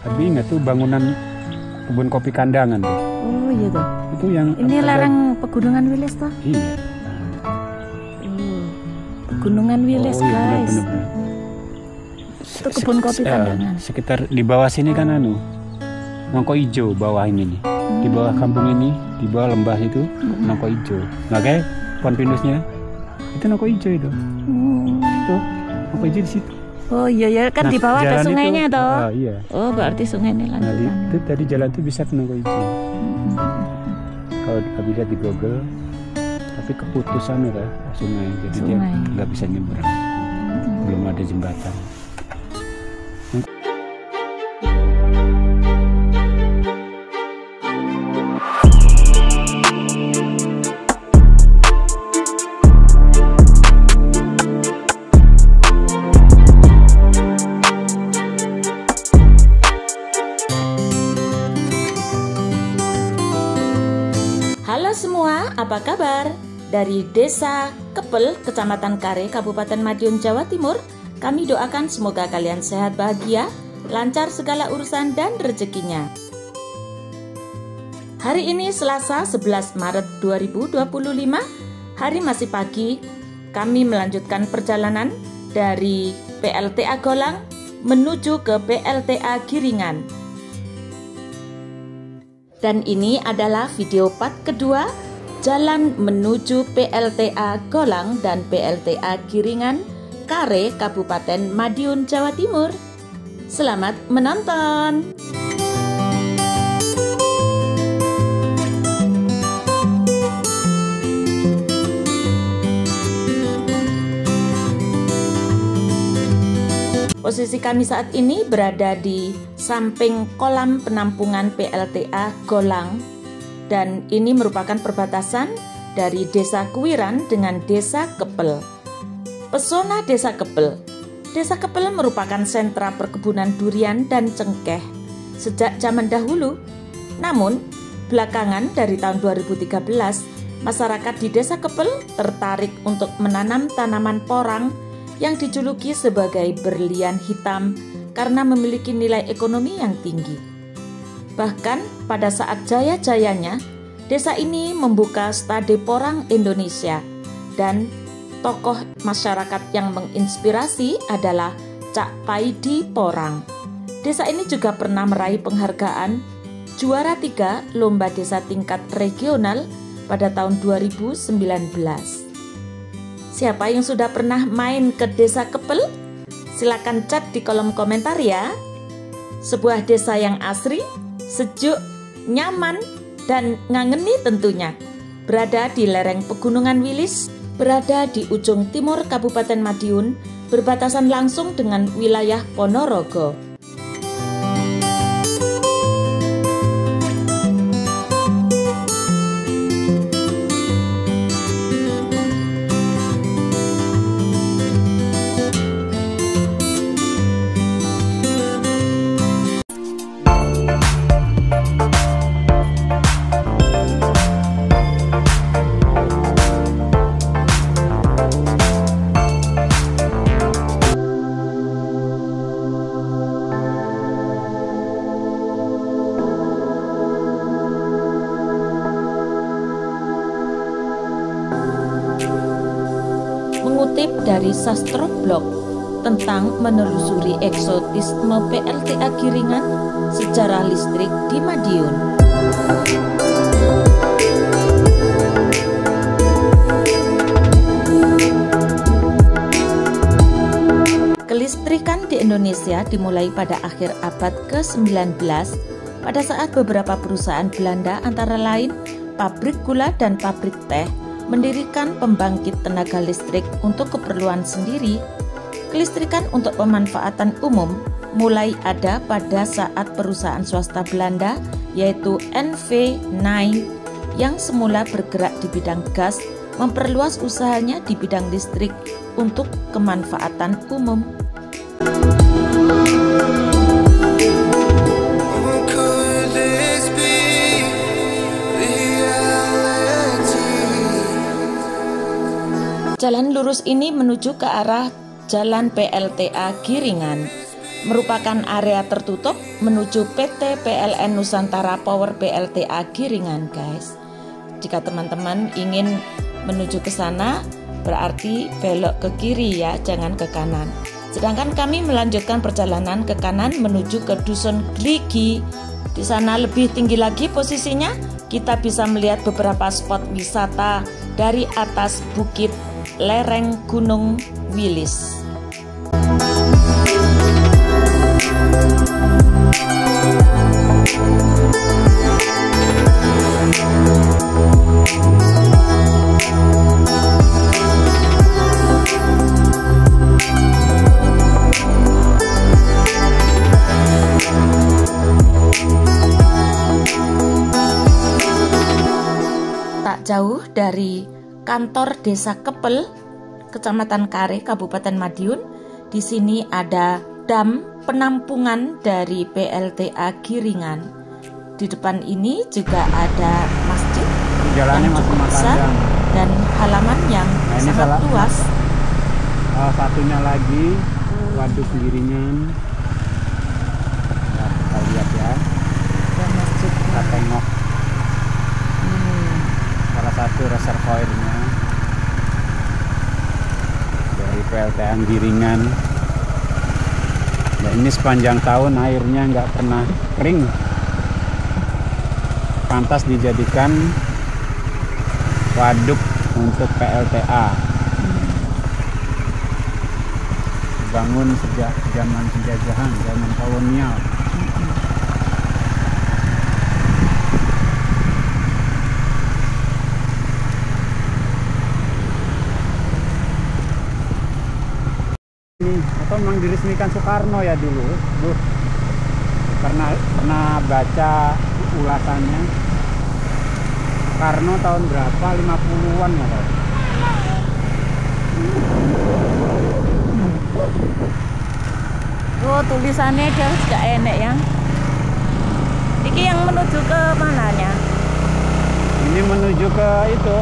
Tapi ingat tuh bangunan kebun kopi kandangan tuh. Oh iya tuh. Itu yang ini lereng Pegunungan Wilis toh? Iya. Pegunungan Wilis, iya, guys. bener. Itu kebun kopi kandangan. Sekitar di bawah sini kan nongko ijo bawah ini nih. Di bawah kampung ini, di bawah lembah itu nongko ijo. Makanya pohon pinusnya itu nongko ijo itu. Itu nongko ijo di situ. Oh iya ya kan di bawah ada sungainya toh. Iya. Oh berarti sungai ini lanjutan. Nah, itu tadi jalan tuh bisa ke nongko ijo. Kalau lihat di Google, tapi keputusan udah sungai, jadi dia nggak bisa nyebrang. Belum ada jembatan. Halo semua, apa kabar? Dari Desa Kepel, Kecamatan Kare, Kabupaten Madiun, Jawa Timur, kami doakan semoga kalian sehat bahagia, lancar segala urusan dan rezekinya. Hari ini Selasa 11 Maret 2025, hari masih pagi, kami melanjutkan perjalanan dari PLTA Golang menuju ke PLTA Giringan. Dan ini adalah video part kedua jalan menuju PLTA Golang dan PLTA Giringan, Kare, Kabupaten Madiun, Jawa Timur. Selamat menonton. Posisi kami saat ini berada di samping kolam penampungan PLTA Golang, dan ini merupakan perbatasan dari Desa Kuwiran dengan Desa Kepel. Pesona Desa Kepel. Desa Kepel merupakan sentra perkebunan durian dan cengkeh sejak zaman dahulu. Namun, belakangan dari tahun 2013, masyarakat di Desa Kepel tertarik untuk menanam tanaman porang yang dijuluki sebagai berlian hitam karena memiliki nilai ekonomi yang tinggi. Bahkan pada saat jaya-jayanya, desa ini membuka Stade Porang Indonesia, dan tokoh masyarakat yang menginspirasi adalah Cak Paidi Porang. Desa ini juga pernah meraih penghargaan juara 3 lomba desa tingkat regional pada tahun 2019. Siapa yang sudah pernah main ke Desa Kepel? Silakan chat di kolom komentar ya. Sebuah desa yang asri, sejuk, nyaman, dan ngangeni tentunya. Berada di lereng Pegunungan Wilis, berada di ujung timur Kabupaten Madiun, berbatasan langsung dengan wilayah Ponorogo. Mengutip dari Sastroblog tentang menelusuri eksotisme PLTA Giringan, sejarah listrik di Madiun. Kelistrikan di Indonesia dimulai pada akhir abad ke-19 pada saat beberapa perusahaan Belanda antara lain pabrik gula dan pabrik teh mendirikan pembangkit tenaga listrik untuk keperluan sendiri. Kelistrikan untuk pemanfaatan umum mulai ada pada saat perusahaan swasta Belanda yaitu NV9 yang semula bergerak di bidang gas memperluas usahanya di bidang listrik untuk kemanfaatan umum. Jalan lurus ini menuju ke arah Jalan PLTA Giringan. merupakan area tertutup menuju PT PLN Nusantara Power PLTA Giringan, guys. Jika teman-teman ingin menuju ke sana, berarti belok ke kiri ya, jangan ke kanan. Sedangkan kami melanjutkan perjalanan ke kanan menuju ke Dusun Gligi. Di sana lebih tinggi lagi posisinya, kita bisa melihat beberapa spot wisata dari atas bukit lereng Gunung Wilis. Tak jauh dari kantor Desa Kepel, Kecamatan Kare, Kabupaten Madiun, di sini ada dam penampungan dari PLTA Giringan. Di depan ini juga ada masjid yang cukup besar dan halaman yang sangat luas. Satunya lagi Waduk Giringan. Ya, kita lihat ya. Dan masjid Kita tengok salah satu reservoirnya dari PLTA Giringan. Ya, ini sepanjang tahun airnya nggak pernah kering. Pantas dijadikan waduk untuk PLTA. Dibangun sejak zaman penjajahan, zaman kolonial. Atau memang diresmikan Soekarno ya dulu, Bu. Karena pernah baca ulasannya. Soekarno tahun berapa? 50-an ya, Pak? Oh, tulisannya dia sudah enak ya. Ini yang menuju ke mananya? Ini menuju ke itu.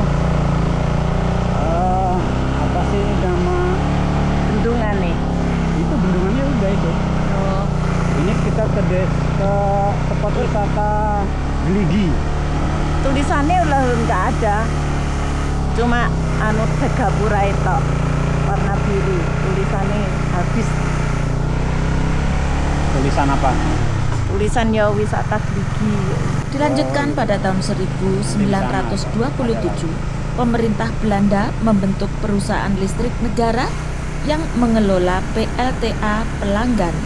Apa sih nama? Bendungan nih. Itu bendungannya udah itu. Oh. Ini kita ke tempat wisata Gligi. Tulisannya udah nggak ada. Cuma Tegapura itu warna biru. Tulisannya habis. Tulisan apa? Tulisan ya wisata Gligi. Dilanjutkan pada tahun 1927, pemerintah Belanda membentuk perusahaan listrik negara yang mengelola PLTA Pelanggan,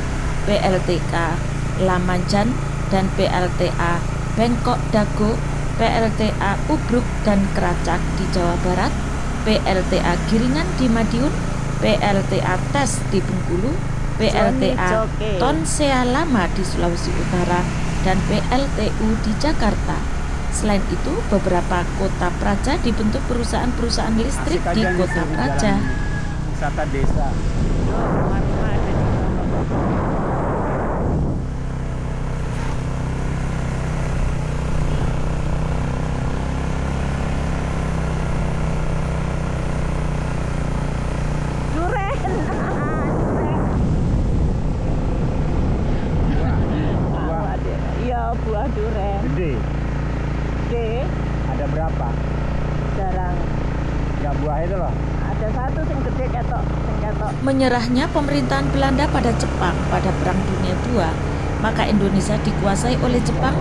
PLTA Lamanjan, dan PLTA Bengkok Dago, PLTA Ubruk dan Keracak di Jawa Barat, PLTA Giringan di Madiun, PLTA Tes di Bengkulu, PLTA Tonsea Lama di Sulawesi Utara, dan PLTU di Jakarta. Selain itu, beberapa kota praja dibentuk perusahaan-perusahaan listrik di kota praja. Wisata desa. Buah duren Gede. gede Ada berapa? jarang Ya buah itu loh. ada satu yang gede ketok. Menyerahnya pemerintahan Belanda pada Jepang pada Perang Dunia II, maka Indonesia dikuasai oleh Jepang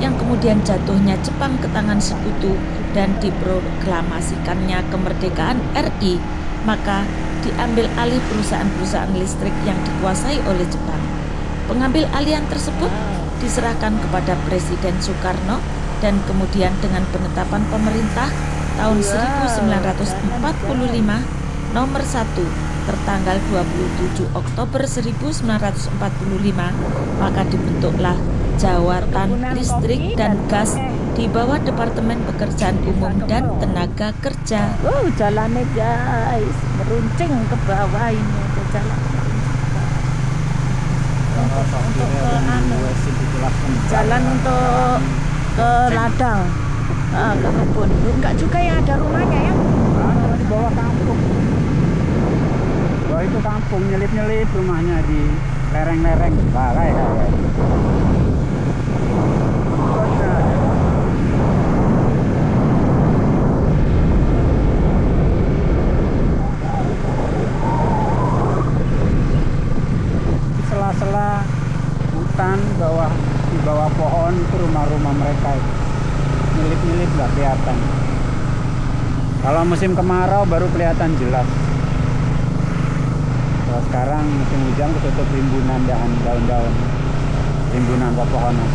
yang kemudian jatuhnya Jepang ke tangan sekutu dan diproklamasikannya kemerdekaan RI, maka diambil alih perusahaan-perusahaan listrik yang dikuasai oleh Jepang. Pengambil alihan tersebut diserahkan kepada Presiden Soekarno dan kemudian dengan penetapan pemerintah tahun 1945 nomor 1 tertanggal 27 Oktober 1945, maka dibentuklah Jawatan Listrik dan Gas di bawah Departemen Pekerjaan Umum dan Tenaga Kerja. Jalannya guys, meruncing ke bawah ini ke jalan. Jalan untuk ke ladang, ke kebun. Enggak juga yang ada rumahnya ya? Di bawah kampung. Bawah itu kampung, nyelip-nyelip rumahnya di lereng-lereng kayak sela-sela hutan di bawah pohon itu rumah-rumah mereka itu nyelip-nyelip nggak kelihatan. Kalau musim kemarau baru kelihatan jelas. Kalau sekarang musim hujan ketutup rimbunan daun-daun, rimbunan pepohonan.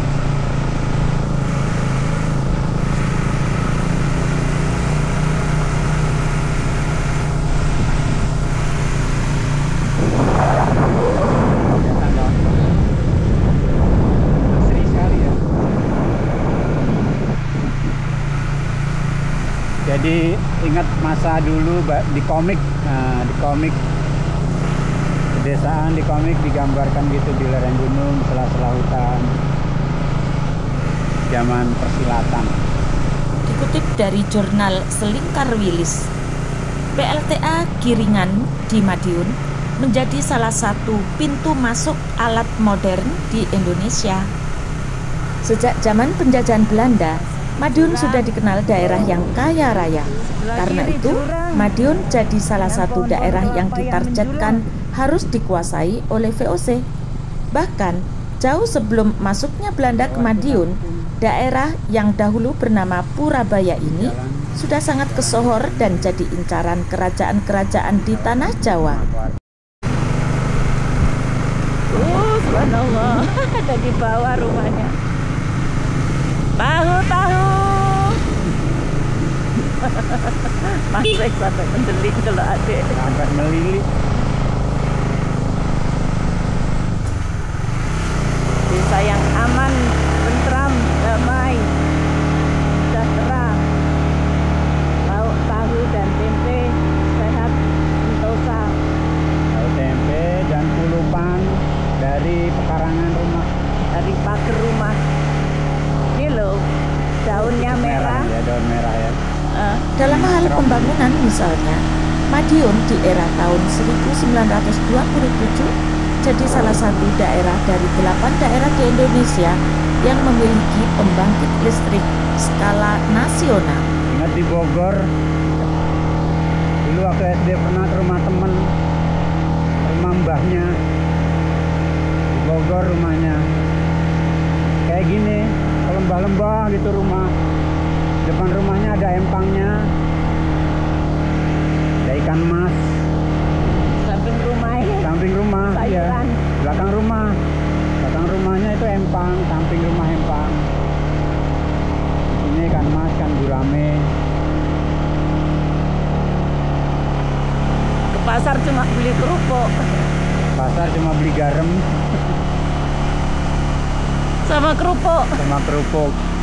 Jadi ingat masa dulu di komik, di komik pedesaan, di komik digambarkan gitu di lereng gunung, di sela-sela hutan, zaman persilatan. Dikutip dari jurnal Selingkar Wilis, PLTA Giringan di Madiun menjadi salah satu pintu masuk alat modern di Indonesia. Sejak zaman penjajahan Belanda, Madiun sudah dikenal daerah yang kaya raya. Karena itu, Madiun jadi salah satu daerah yang ditargetkan harus dikuasai oleh VOC. Bahkan, jauh sebelum masuknya Belanda ke Madiun, daerah yang dahulu bernama Purabaya ini sudah sangat kesohor dan jadi incaran kerajaan-kerajaan di tanah Jawa. Subhanallah, ada di bawah rumahnya. Tahu. Masuk sampai mendelik kalau adik. Sampai melilit. Desa yang aman, tentram, damai, sejahtera. Lauk tahu dan tempe sehat, sentosa. Tahu tempe dan kulupan dari pekarangan rumah. Dari pagar rumah. Ini loh, daunnya merah. Ya, daun merah ya. Dalam hal pembangunan misalnya, Madiun di era tahun 1927 jadi salah satu daerah dari 8 daerah di Indonesia yang memiliki pembangkit listrik skala nasional. Ingat di Bogor, dulu waktu SD pernah ke rumah temen, rumah mbahnya di Bogor rumahnya. Kayak gini, lembah-lembah gitu rumah. Depan rumahnya ada empangnya, ada ikan mas. Samping rumah Ya. Belakang rumahnya itu empang, samping rumah empang. Ini ikan mas, ikan gurame. Ke pasar cuma beli kerupuk. Pasar cuma beli garam Sama kerupuk.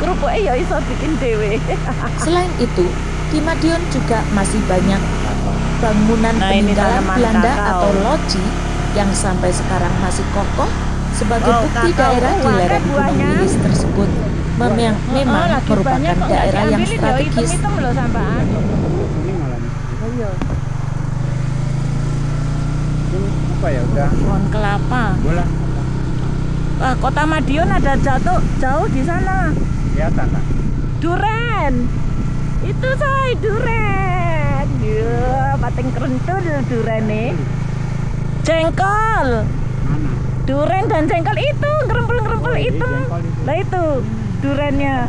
Kerupuk ya iso bikin dewe. Selain itu, di Madiun juga masih banyak bangunan peninggalan Belanda atau loji yang sampai sekarang masih kokoh sebagai bukti daerah di lereng Gunung Wilis tersebut memang merupakan daerah yang strategis. Apa ya udah? Pohon kelapa. Bola. Wah, kota Madiun ada jauh di sana. Kelihatan tak? Duren. Itu say duren. Ya, pating kerentul duren nih. Jengkol. Mana? Duren dan jengkol itu ngerempel-ngerempel itu. Lah itu durennya.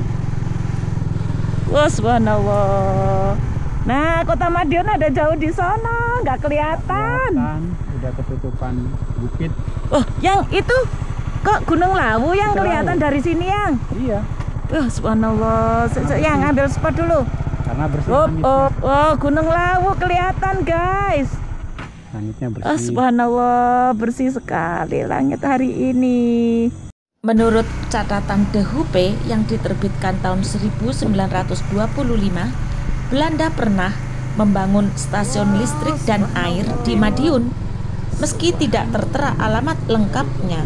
Wah, subhanallah. Nah, kota Madiun ada jauh di sana, nggak kelihatan. Udah ketutupan bukit. Oh, yang itu kok Gunung Lawu yang kelihatan dari sini yang? Iya. Subhanallah. Yang ambil spot dulu. Karena bersih. Oh, Gunung Lawu kelihatan, guys. Langitnya bersih. Subhanallah, bersih sekali langit hari ini. Menurut catatan De Hoepe yang diterbitkan tahun 1925, Belanda pernah membangun stasiun listrik dan air di Madiun. Meski tidak tertera alamat lengkapnya,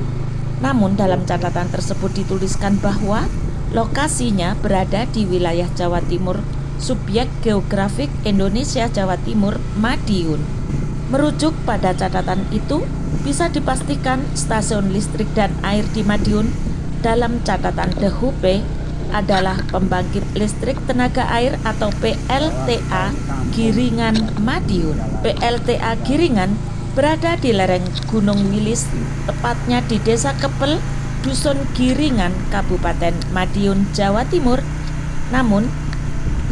namun dalam catatan tersebut dituliskan bahwa lokasinya berada di wilayah Jawa Timur, subjek geografik Indonesia Jawa Timur, Madiun. Merujuk pada catatan itu, bisa dipastikan stasiun listrik dan air di Madiun dalam catatan The Hupe adalah pembangkit listrik tenaga air atau PLTA Giringan Madiun. PLTA Giringan berada di lereng Gunung Wilis, tepatnya di Desa Kepel, Dusun Giringan, Kabupaten Madiun, Jawa Timur. Namun,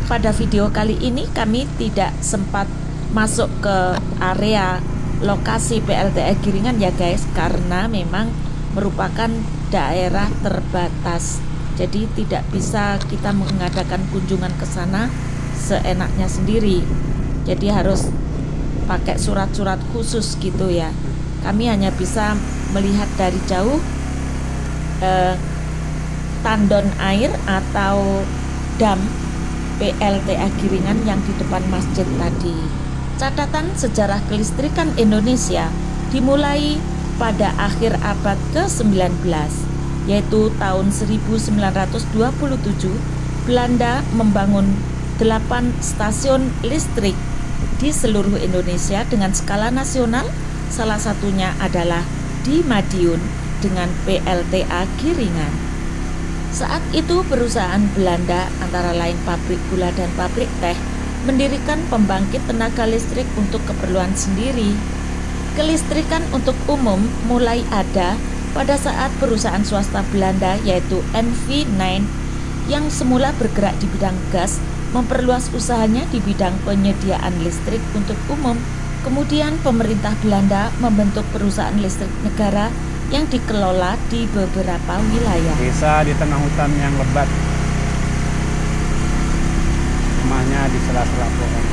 pada video kali ini kami tidak sempat masuk ke area lokasi PLTA Giringan ya guys, karena memang merupakan daerah terbatas. Jadi tidak bisa kita mengadakan kunjungan ke sana seenaknya sendiri. Jadi harus pakai surat-surat khusus gitu ya. Kami hanya bisa melihat dari jauh tandon air atau dam PLTA Giringan yang di depan masjid tadi. Catatan sejarah kelistrikan Indonesia dimulai pada akhir abad ke-19, yaitu tahun 1927. Belanda membangun 8 stasiun listrik di seluruh Indonesia dengan skala nasional, salah satunya adalah di Madiun dengan PLTA Giringan. Saat itu perusahaan Belanda antara lain pabrik gula dan pabrik teh mendirikan pembangkit tenaga listrik untuk keperluan sendiri. Kelistrikan untuk umum mulai ada pada saat perusahaan swasta Belanda yaitu NV9 yang semula bergerak di bidang gas memperluas usahanya di bidang penyediaan listrik untuk umum. Kemudian pemerintah Belanda membentuk perusahaan listrik negara yang dikelola di beberapa wilayah. Desa di tengah hutan yang lebat, rumahnya di sela-sela pohon.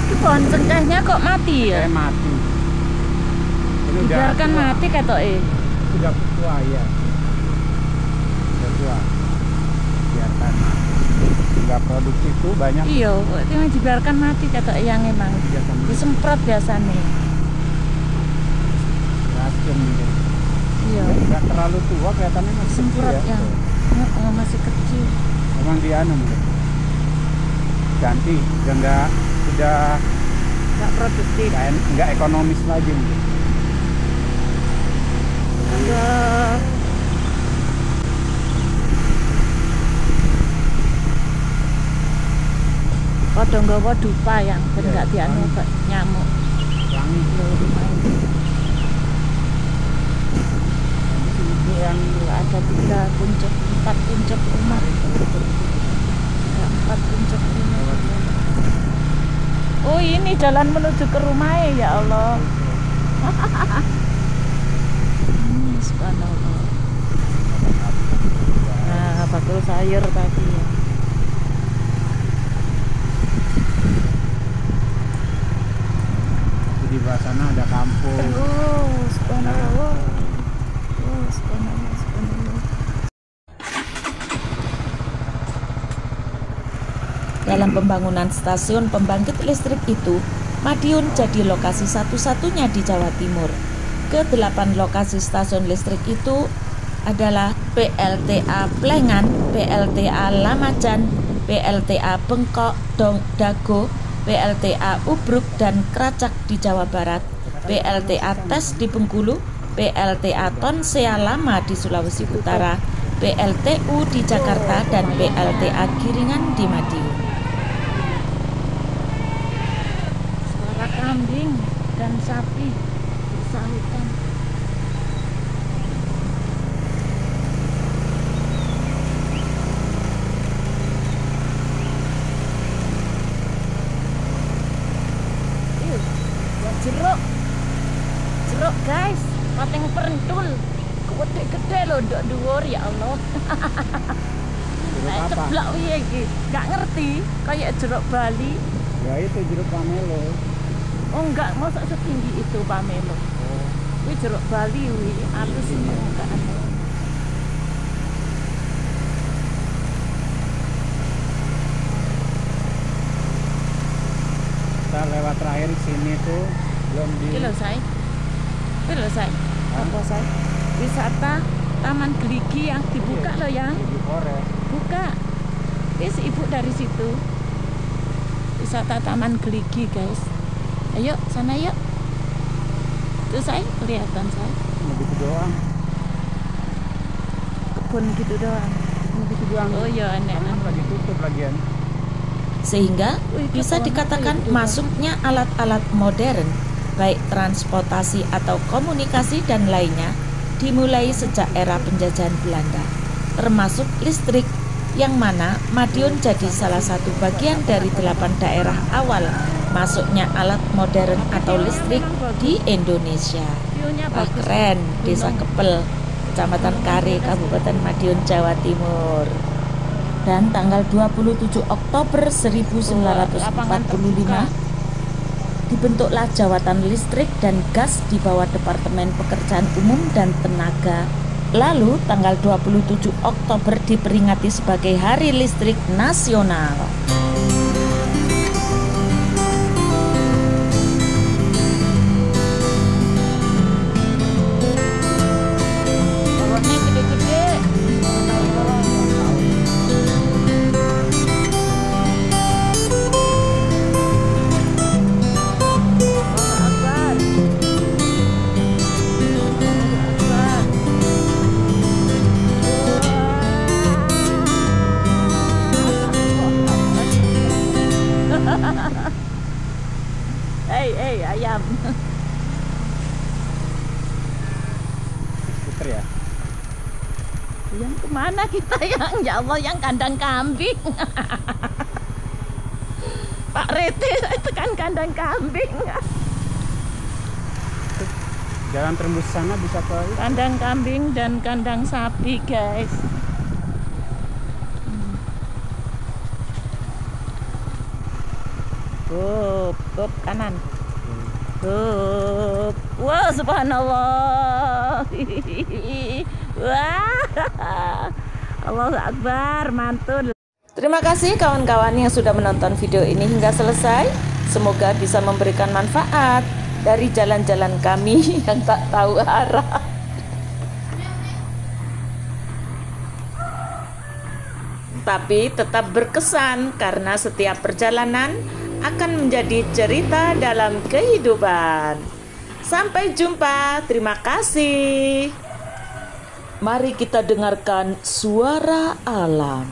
Itu pohon cengkehnya kok mati ya? Mati. Ini Biarkan mati ketoke. Sudah tua ya. Sudah tua. Biarkan mati. Enggak produktif tuh banyak. Iya, itu dibiarkan mati ketoke yang emang. Disemprot biasanya. Racun gitu. Iya. Enggak terlalu tua, kelihatannya masih Semprot kecil ya. Masih kecil. Memang dia mungkin. Ganti, sudah Enggak produktif. enggak ekonomis lagi mungkin. Enggak. Padha nggawa dupa yang ben enggak dianu nyamuk. Wangi Lumayan. yang Ada 4 puncak rumah. Ada 4 puncak rumah. Oh ini jalan menuju ke rumahnya ya Allah. Subhanallah. Nah bakul sayur tadi ya. di bawah sana ada kampung. Oh subhanallah. Oh subhanallah, subhanallah. Dalam pembangunan stasiun pembangkit listrik itu, Madiun jadi lokasi satu-satunya di Jawa Timur. Ke-8 lokasi stasiun listrik itu adalah PLTA Plengan, PLTA Lamajan, PLTA Bengkok, Dago, PLTA Ubruk dan Keracak di Jawa Barat, PLTA Tes di Bengkulu, PLTA Tonsea Lama di Sulawesi Utara, PLTU di Jakarta, dan PLTA Giringan di Madiun. Suara kambing dan sapi di sahutan. Jeruk guys, pateng perentul, gede-gede loh, ndok dhuwur ya Allah. Jeruk apa? Ceblok piye iki? Enggak ngerti, kayak jeruk Bali. Ya itu jeruk pamelo. Oh enggak, masa setinggi itu pamelo. Oh, Wih jeruk Bali wih, halus Iya. enggak ada. kita lewat terakhir sini tuh belum di. Iki lho, Say. Iki lho, Say. Apa, Say? Wisata Taman Geligi yang dibuka loh yang. Di Forest. Buka. Guys, ibu dari situ. Wisata Taman Geligi, guys. Ayo, sana yuk. Tuh saya, kelihatan saya. Begitu doang. Kebun gitu doang. Begitu doang. Oh iya, Karena aneh-aneh. lagi tutup lagian. Sehingga Wih, bisa kebun dikatakan apa itu, Bang? masuknya alat-alat modern, baik transportasi atau komunikasi dan lainnya, dimulai sejak era penjajahan Belanda, termasuk listrik, yang mana Madiun jadi salah satu bagian dari 8 daerah awal masuknya alat modern atau listrik di Indonesia. View-nya Wah, bagus. keren, Desa Kepel, Kecamatan Kare, Kabupaten Madiun, Jawa Timur. Dan tanggal 27 Oktober 1945 dibentuklah Jawatan Listrik dan Gas di bawah Departemen Pekerjaan Umum dan Tenaga. Lalu tanggal 27 Oktober diperingati sebagai Hari Listrik Nasional. Pohonnya gede-gede. Allahu Akbar. Allahu Akbar. Hei, ayam. Puter ya. Yang kemana kita yang? Ya Allah, yang kandang kambing. Pak Rete, itu kan kandang kambing. Jalan tembus sana bisa ke Kandang kambing dan kandang sapi, guys. Up kanan. Up. Wah, subhanallah. Wah. Allahu Akbar, mantul. Terima kasih kawan-kawan yang sudah menonton video ini hingga selesai. Semoga bisa memberikan manfaat dari jalan-jalan kami yang tak tahu arah. Tapi tetap berkesan karena setiap perjalanan akan menjadi cerita dalam kehidupan. Sampai jumpa, terima kasih. Mari kita dengarkan suara alam.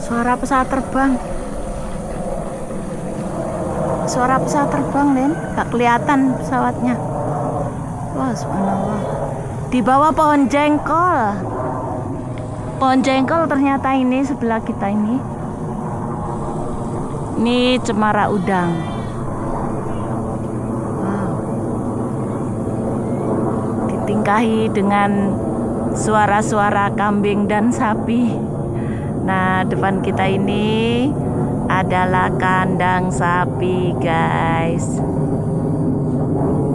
Suara pesawat terbang. Suara pesawat terbang, Den. Gak kelihatan pesawatnya. Wah, subhanallah. Di bawah pohon jengkol. Pohon jengkol ternyata ini sebelah kita ini. Ini cemara udang. Wow. Ditingkahi dengan suara-suara kambing dan sapi. Nah, depan kita ini adalah kandang sapi, guys.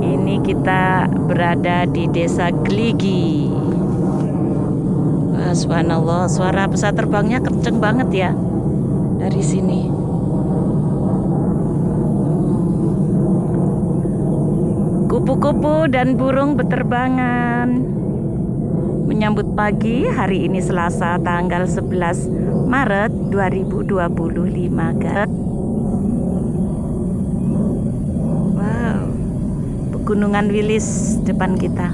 Ini kita berada di Desa Geligi. Wah, subhanallah, suara pesawat terbangnya kenceng banget ya dari sini. Kupu-kupu dan burung berterbangan menyambut pagi hari ini Selasa tanggal 11 Maret 2025, guys. Wow, Pegunungan Wilis depan kita.